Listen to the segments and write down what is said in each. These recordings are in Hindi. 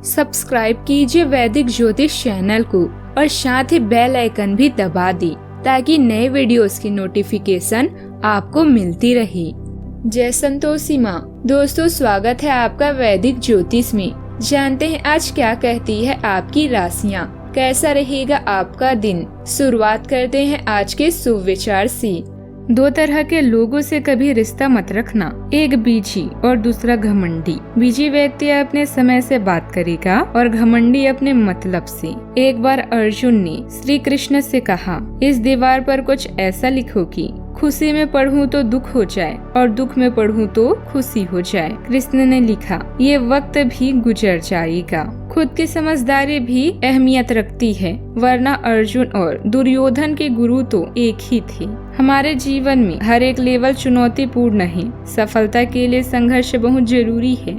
सब्सक्राइब कीजिए वैदिक ज्योतिष चैनल को और साथ ही बेल आइकन भी दबा दी ताकि नए वीडियोस की नोटिफिकेशन आपको मिलती रहे। जय संतोषी माँ। दोस्तों, स्वागत है आपका वैदिक ज्योतिष में। जानते हैं आज क्या कहती है आपकी राशियाँ, कैसा रहेगा आपका दिन। शुरुआत करते हैं आज के शुभ विचार से। दो तरह के लोगों से कभी रिश्ता मत रखना, एक बीजी और दूसरा घमंडी। बीजी व्यक्ति अपने समय से बात करेगा और घमंडी अपने मतलब से। एक बार अर्जुन ने श्री कृष्ण से कहा, इस दीवार पर कुछ ऐसा लिखो कि खुशी में पढ़ूं तो दुख हो जाए और दुख में पढ़ूं तो खुशी हो जाए। कृष्ण ने लिखा, ये वक्त भी गुजर जाएगा। खुद की समझदारी भी अहमियत रखती है, वरना अर्जुन और दुर्योधन के गुरु तो एक ही थे। हमारे जीवन में हर एक लेवल चुनौतीपूर्ण है। सफलता के लिए संघर्ष बहुत जरूरी है।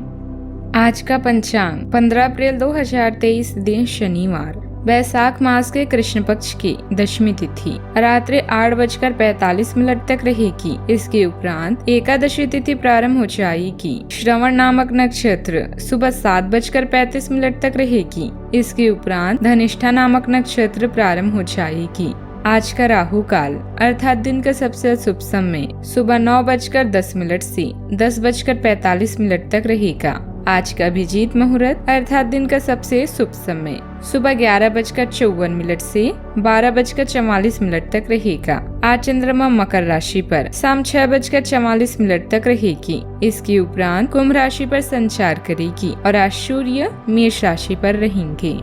आज का पंचांग 15 अप्रैल 2023, दिन शनिवार, वैशाख मास के कृष्ण पक्ष की दशमी तिथि रात्रि 8:45 तक रहेगी। इसके उपरांत एकादशी तिथि प्रारंभ हो जाएगी। श्रवण नामक नक्षत्र सुबह 7:35 तक रहेगी। इसके उपरांत धनिष्ठा नामक नक्षत्र प्रारंभ हो जाएगी। आज का राहु काल अर्थात दिन का सबसे शुभ समय सुबह 9:10 से 10:45 तक रहेगा। आज का अभिजीत मुहूर्त अर्थात दिन का सबसे शुभ समय सुबह 11:54 से 12:44 तक रहेगा। आज चंद्रमा मकर राशि पर शाम 6:44 तक रहेगी। इसके उपरांत कुंभ राशि पर संचार करेगी और आज सूर्य मेष राशि पर रहेंगे।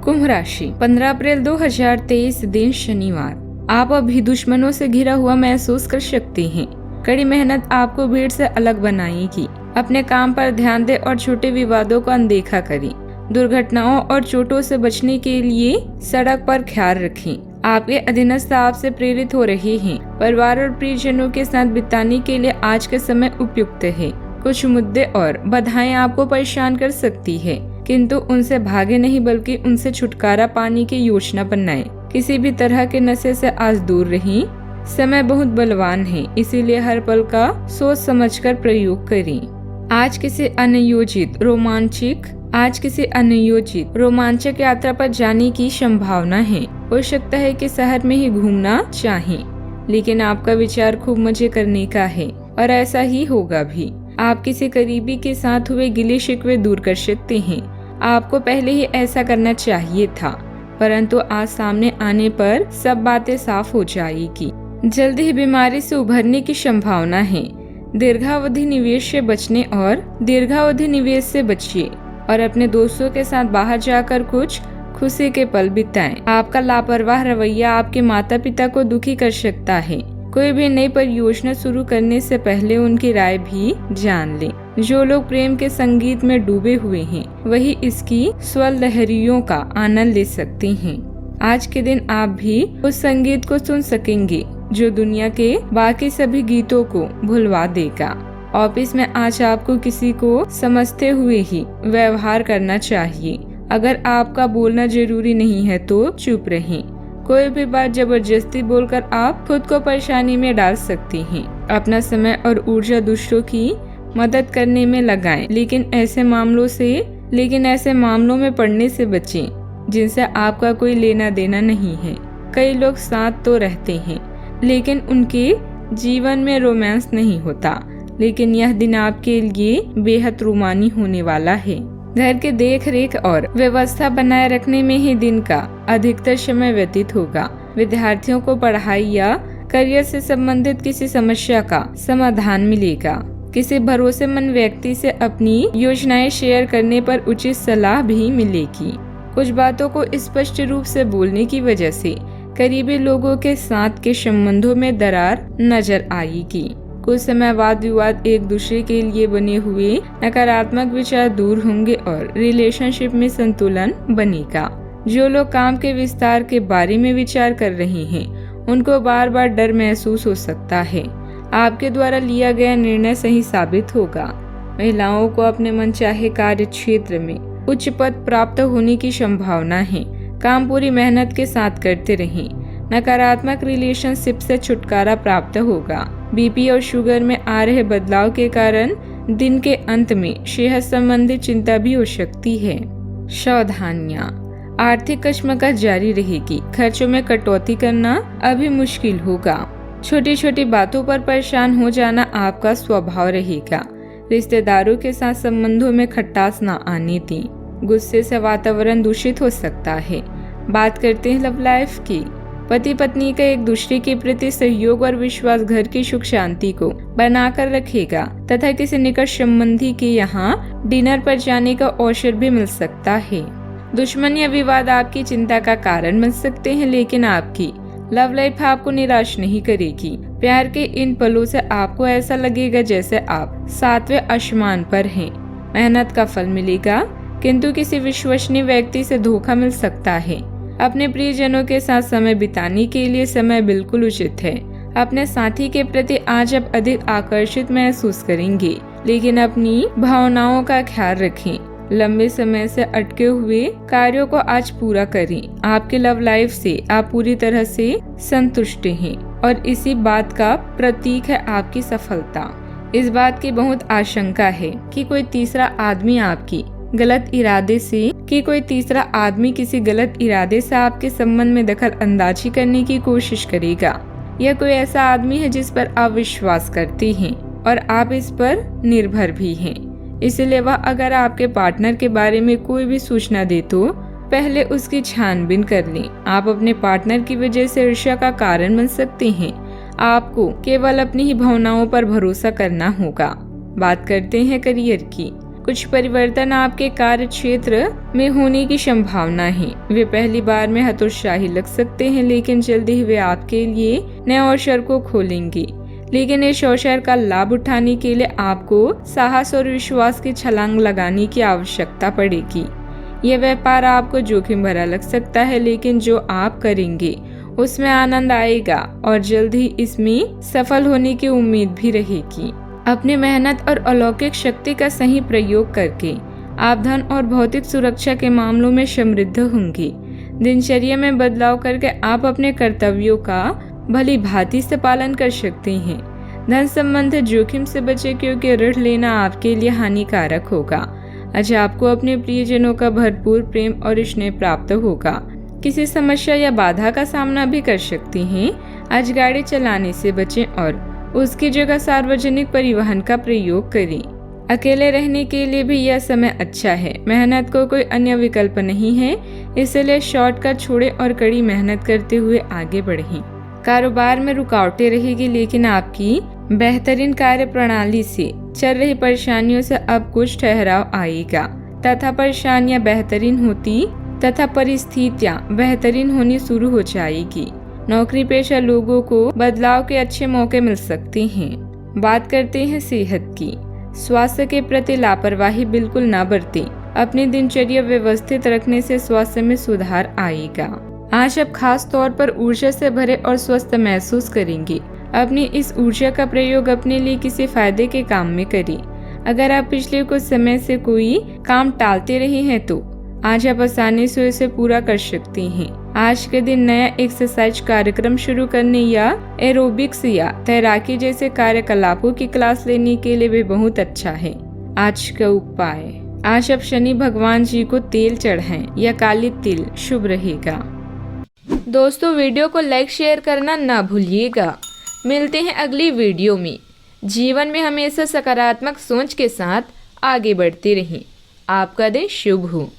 कुंभ राशि 15 अप्रैल 2023, दिन शनिवार। आप अभी दुश्मनों से घिरा हुआ महसूस कर सकते हैं। कड़ी मेहनत आपको भीड़ से अलग बनाएगी। अपने काम पर ध्यान दें और छोटे विवादों को अनदेखा करें। दुर्घटनाओं और चोटों से बचने के लिए सड़क पर ख्याल रखें। आपके अधीनस्थ आपसे प्रेरित हो रहे हैं। परिवार और प्रियजनों के साथ बिताने के लिए आज का समय उपयुक्त है। कुछ मुद्दे और बाधाएं आपको परेशान कर सकती है, किंतु उनसे भागे नहीं बल्कि उनसे छुटकारा पाने की योजना बनाएं। किसी भी तरह के नशे से आज दूर रहें। समय बहुत बलवान है, इसीलिए हर पल का सोच समझकर प्रयोग करें। आज किसी अनियोजित रोमांचक यात्रा पर जाने की संभावना है। हो सकता है कि शहर में ही घूमना चाहें, लेकिन आपका विचार खूब मजे करने का है और ऐसा ही होगा भी। आप किसी करीबी के साथ हुए गिले शिकवे दूर कर सकते हैं। आपको पहले ही ऐसा करना चाहिए था, परंतु आज सामने आने पर सब बातें साफ हो जाएगी। जल्दी ही बीमारी से उभरने की संभावना है। दीर्घावधि निवेश से बचिए और अपने दोस्तों के साथ बाहर जाकर कुछ खुशी के पल बिताएं। आपका लापरवाह रवैया आपके माता पिता को दुखी कर सकता है। कोई भी नई परियोजना शुरू करने से पहले उनकी राय भी जान लें। जो लोग प्रेम के संगीत में डूबे हुए हैं, वही इसकी स्वर लहरियों का आनंद ले सकते हैं। आज के दिन आप भी उस संगीत को सुन सकेंगे जो दुनिया के बाकी सभी गीतों को भुलवा देगा। ऑफिस में आज आपको किसी को समझते हुए ही व्यवहार करना चाहिए। अगर आपका बोलना जरूरी नहीं है तो चुप रहें। कोई भी बात जबरदस्ती बोलकर आप खुद को परेशानी में डाल सकती हैं। अपना समय और ऊर्जा दूसरों की मदद करने में लगाएं, लेकिन ऐसे मामलों में पड़ने से बचें जिनसे आपका कोई लेना देना नहीं है। कई लोग साथ तो रहते हैं, लेकिन उनके जीवन में रोमांस नहीं होता। लेकिन यह दिन आपके लिए बेहद रोमानी होने वाला है। घर के देख रेख और व्यवस्था बनाए रखने में ही दिन का अधिकतर समय व्यतीत होगा। विद्यार्थियों को पढ़ाई या करियर से संबंधित किसी समस्या का समाधान मिलेगा। किसी भरोसेमंद व्यक्ति से अपनी योजनाएं शेयर करने पर उचित सलाह भी मिलेगी। कुछ बातों को स्पष्ट रूप से बोलने की वजह से करीबी लोगों के साथ के संबंधों में दरार नजर आएगी। कुछ समय वाद विवाद एक दूसरे के लिए बने हुए नकारात्मक विचार दूर होंगे और रिलेशनशिप में संतुलन बनेगा। जो लोग काम के विस्तार के बारे में विचार कर रहे हैं, उनको बार बार डर महसूस हो सकता है। आपके द्वारा लिया गया निर्णय सही साबित होगा। महिलाओं को अपने मनचाहे कार्य क्षेत्र में उच्च पद प्राप्त होने की संभावना है। काम पूरी मेहनत के साथ करते रहें। नकारात्मक रिलेशनशिप से छुटकारा प्राप्त होगा। बीपी और शुगर में आ रहे बदलाव के कारण दिन के अंत में सेहत संबंधी चिंता भी हो सकती है। सावधानियां, आर्थिक कश्मकश जारी रहेगी। खर्चों में कटौती करना अभी मुश्किल होगा। छोटी छोटी बातों पर परेशान हो जाना आपका स्वभाव रहेगा। रिश्तेदारों के साथ संबंधों में खटास ना आने दें। गुस्से से वातावरण दूषित हो सकता है। बात करते हैं लव लाइफ की। पति पत्नी का एक दूसरे के प्रति सहयोग और विश्वास घर की सुख शांति को बनाकर रखेगा तथा किसी निकट संबंधी के यहाँ डिनर पर जाने का अवसर भी मिल सकता है। दुश्मन या विवाद आपकी चिंता का कारण बन सकते हैं, लेकिन आपकी लव लाइफ आपको निराश नहीं करेगी। प्यार के इन पलों से आपको ऐसा लगेगा जैसे आप 7वें आसमान पर हैं। मेहनत का फल मिलेगा, किंतु किसी विश्वसनीय व्यक्ति से धोखा मिल सकता है। अपने प्रियजनों के साथ समय बिताने के लिए समय बिल्कुल उचित है। अपने साथी के प्रति आज आप अधिक आकर्षित महसूस करेंगे, लेकिन अपनी भावनाओं का ख्याल रखें। लंबे समय से अटके हुए कार्यों को आज पूरा करें। आपके लव लाइफ से आप पूरी तरह से संतुष्ट हैं और इसी बात का प्रतीक है आपकी सफलता। इस बात की बहुत आशंका है कि कोई तीसरा आदमी किसी गलत इरादे से आपके संबंध में दखल अंदाजी करने की कोशिश करेगा। यह कोई ऐसा आदमी है जिस पर आप विश्वास करते हैं और आप इस पर निर्भर भी हैं। इसलिए वह अगर आपके पार्टनर के बारे में कोई भी सूचना दे तो पहले उसकी छानबीन कर लें। आप अपने पार्टनर की वजह से ईर्ष्या का कारण बन सकते हैं। आपको केवल अपनी ही भावनाओं पर भरोसा करना होगा। बात करते हैं करियर की। कुछ परिवर्तन आपके कार्य क्षेत्र में होने की संभावना है। वे पहली बार में हतोत्साही लग सकते हैं, लेकिन जल्दी ही वे आपके लिए नए अवसर को खोलेंगे। लेकिन इस अवसर का लाभ उठाने के लिए आपको साहस और विश्वास की छलांग लगाने की आवश्यकता पड़ेगी। यह व्यापार आपको जोखिम भरा लग सकता है, लेकिन जो आप करेंगे उसमें आनंद आएगा और जल्द ही इसमें सफल होने की उम्मीद भी रहेगी। अपनी मेहनत और अलौकिक शक्ति का सही प्रयोग करके आप धन और भौतिक सुरक्षा के मामलों में समृद्ध होंगे। दिनचर्या में बदलाव करके आप अपने कर्तव्यों का भली भांति से पालन कर सकते हैं। धन संबंधी जोखिम से बचें, क्योंकि ऋण लेना आपके लिए हानिकारक होगा। आज आपको अपने प्रियजनों का भरपूर प्रेम और स्नेह प्राप्त होगा। किसी समस्या या बाधा का सामना भी कर सकते हैं। आज गाड़ी चलाने से बचें और उसकी जगह सार्वजनिक परिवहन का प्रयोग करें। अकेले रहने के लिए भी यह समय अच्छा है। मेहनत को कोई अन्य विकल्प नहीं है, इसलिए शॉर्टकट छोड़ें और कड़ी मेहनत करते हुए आगे बढ़ें। कारोबार में रुकावटें रहेगी, लेकिन आपकी बेहतरीन कार्य प्रणाली से चल रही परेशानियों से अब कुछ ठहराव आएगा तथा परिस्थितियाँ बेहतरीन होनी शुरू हो जाएगी। नौकरी पेशा लोगों को बदलाव के अच्छे मौके मिल सकते हैं। बात करते हैं सेहत की। स्वास्थ्य के प्रति लापरवाही बिल्कुल ना बरतें। अपनी दिनचर्या व्यवस्थित रखने से स्वास्थ्य में सुधार आएगा। आज आप खास तौर पर ऊर्जा से भरे और स्वस्थ महसूस करेंगे। अपनी इस ऊर्जा का प्रयोग अपने लिए किसी फायदे के काम में करें। अगर आप पिछले कुछ समय से कोई काम टालते रहे हैं तो आज आप आसानी से इसे पूरा कर सकते हैं। आज के दिन नया एक्सरसाइज कार्यक्रम शुरू करने या एरोबिक्स या तैराकी जैसे कार्यकलापों की क्लास लेने के लिए भी बहुत अच्छा है। आज का उपाय, आज आप शनि भगवान जी को तेल चढ़ाएं या काली तिल, शुभ रहेगा। दोस्तों, वीडियो को लाइक शेयर करना ना भूलिएगा। मिलते हैं अगली वीडियो में। जीवन में हमेशा सकारात्मक सोच के साथ आगे बढ़ते रहें। आपका दिन शुभ हो।